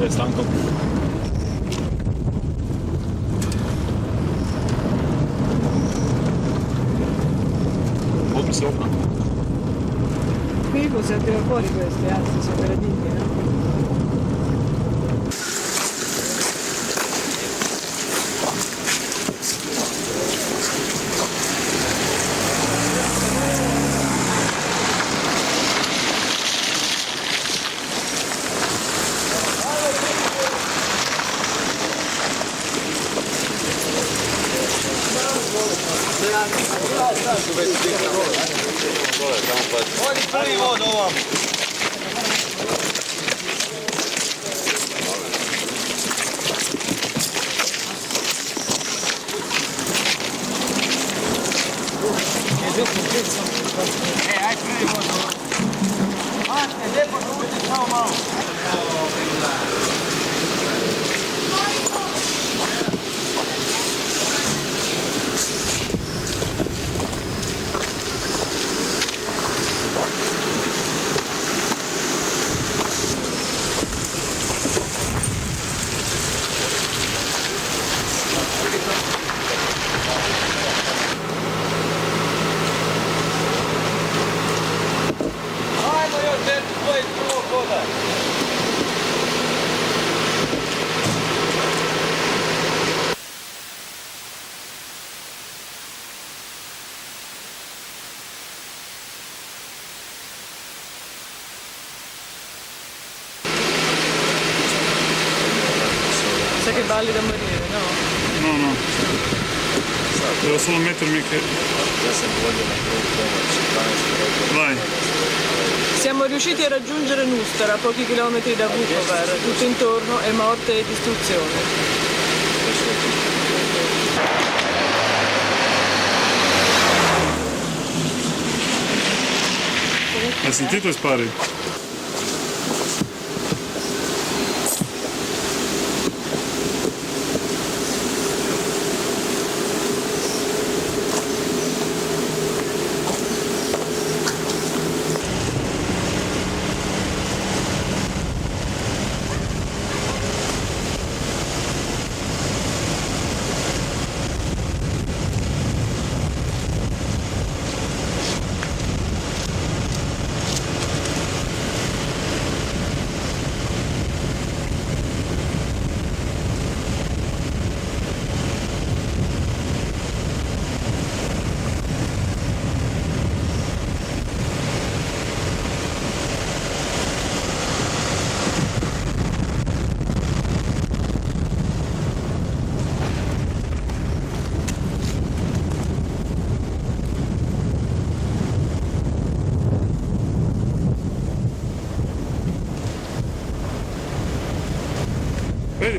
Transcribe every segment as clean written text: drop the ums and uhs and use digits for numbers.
Gdje je Stanko? Otmi se okna. Qui possiamo tirare fuori questi, anzi sono graditi, no? Oni prvi vod ovam. Aj prvi vod ovam. Mašte, lijepo žuti, samo malo. Sai che balli da morire, no? No, no. Devo solo mettermi che... Ja sam vodio na prvu pomoć, 12 Vai. Siamo riusciti a raggiungere Nuster, a pochi chilometri da Vukovar. Tutto intorno è morte e distruzione. Hai sentito i spari?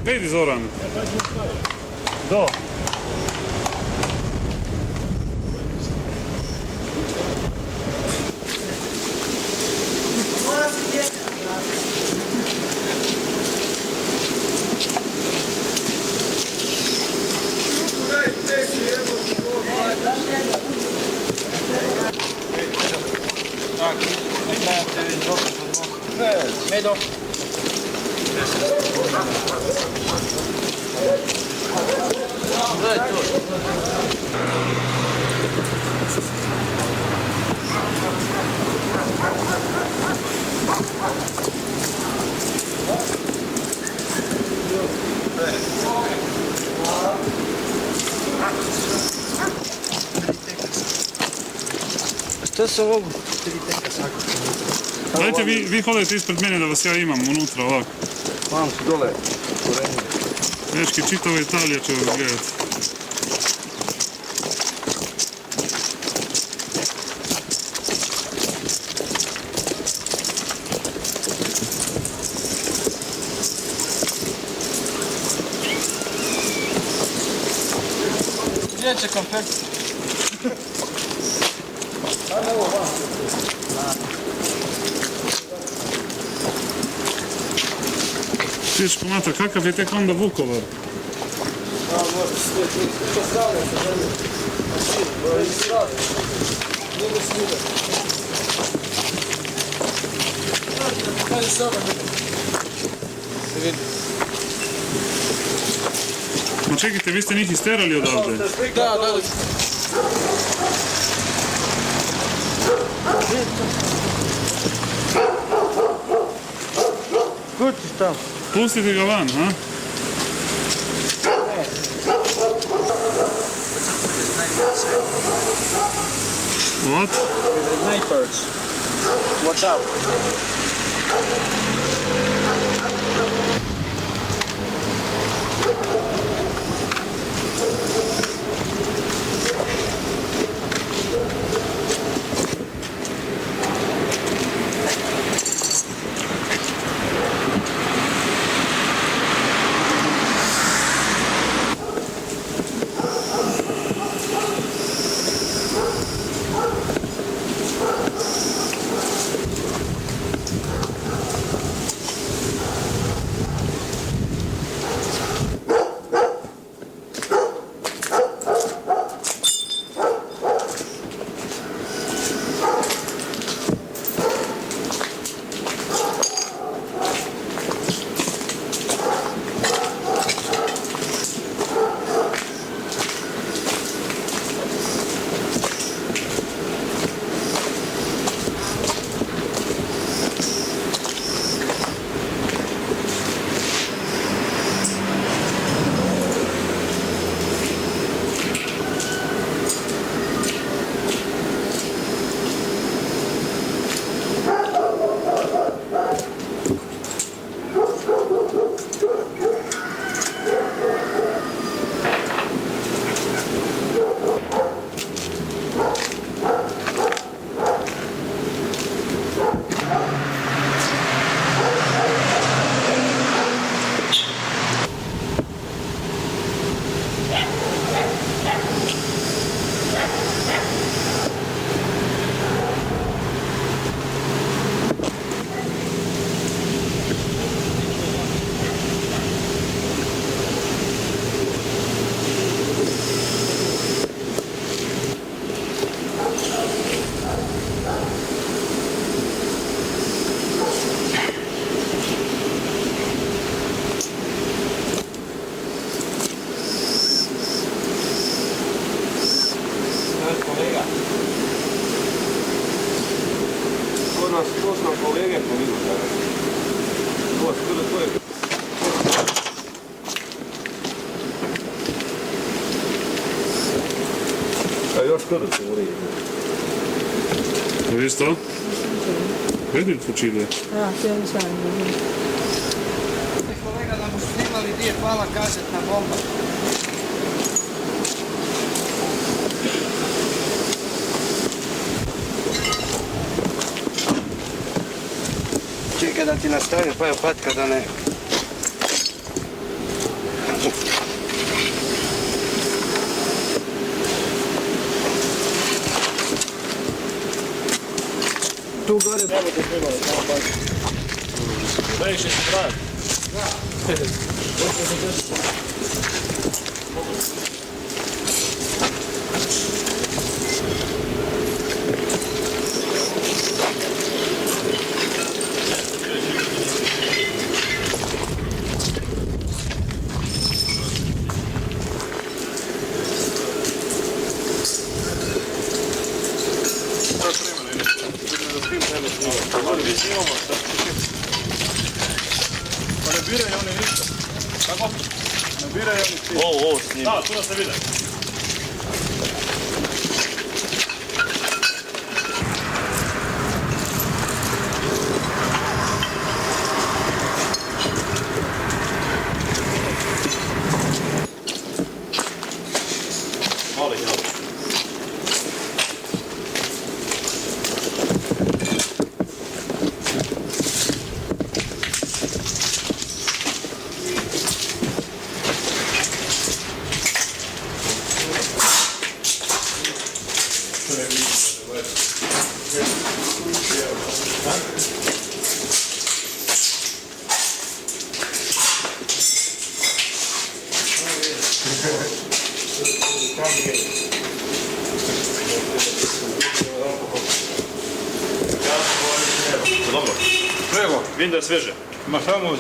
Vedi Zoran. Do. Medo. Što se ovo? Dajte vi hodajte ispred mene da vas ja imam unutra ovako. Mam su dole, korenje. Dečki, čitava Italija će vas gledati. Gdje će konfekcija? Dečko mata, kakav je tek onda Vukovar? Ma čekajte, vi ste njih isterali odavde? Da. Kućiš tamo. Pustite ga van, ha? What? Snipers. Watch out. To su nam kolege povidu danas. To je... A još skoro se uri. Har visst då? Väldigt förkyld. Ja, cijeli san. Kolega da mu su snimali gdje je pala kasetna bomba. Čekaj da ti nastavim, pa je patka da ne... Tu gore. Daj še se pravi. Pa ne biraju oni ništa. Kako? Ne biraju oni ništa. Ovo snimi. Da, tu da se vide. Mali, jel? Dobro. Prego. Vidim da je sveže. Ma samo...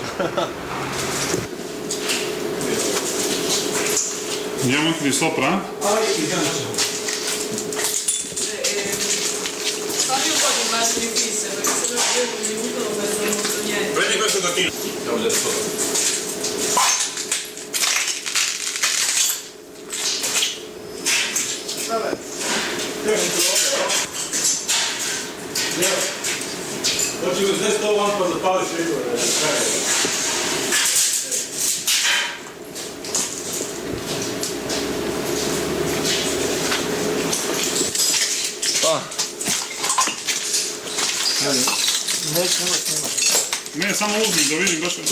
Diamantni sopra? Fammi un po' di immagini fisse, perché se no io con il minuto non vedo molto niente. Prendi questo gattino. Andiamo a vedere sopra. Vabbè. Don't use this little one for the polish anyway. Pa. Nećemo snimati. Ne, samo uzmi da vidim baš je dobro.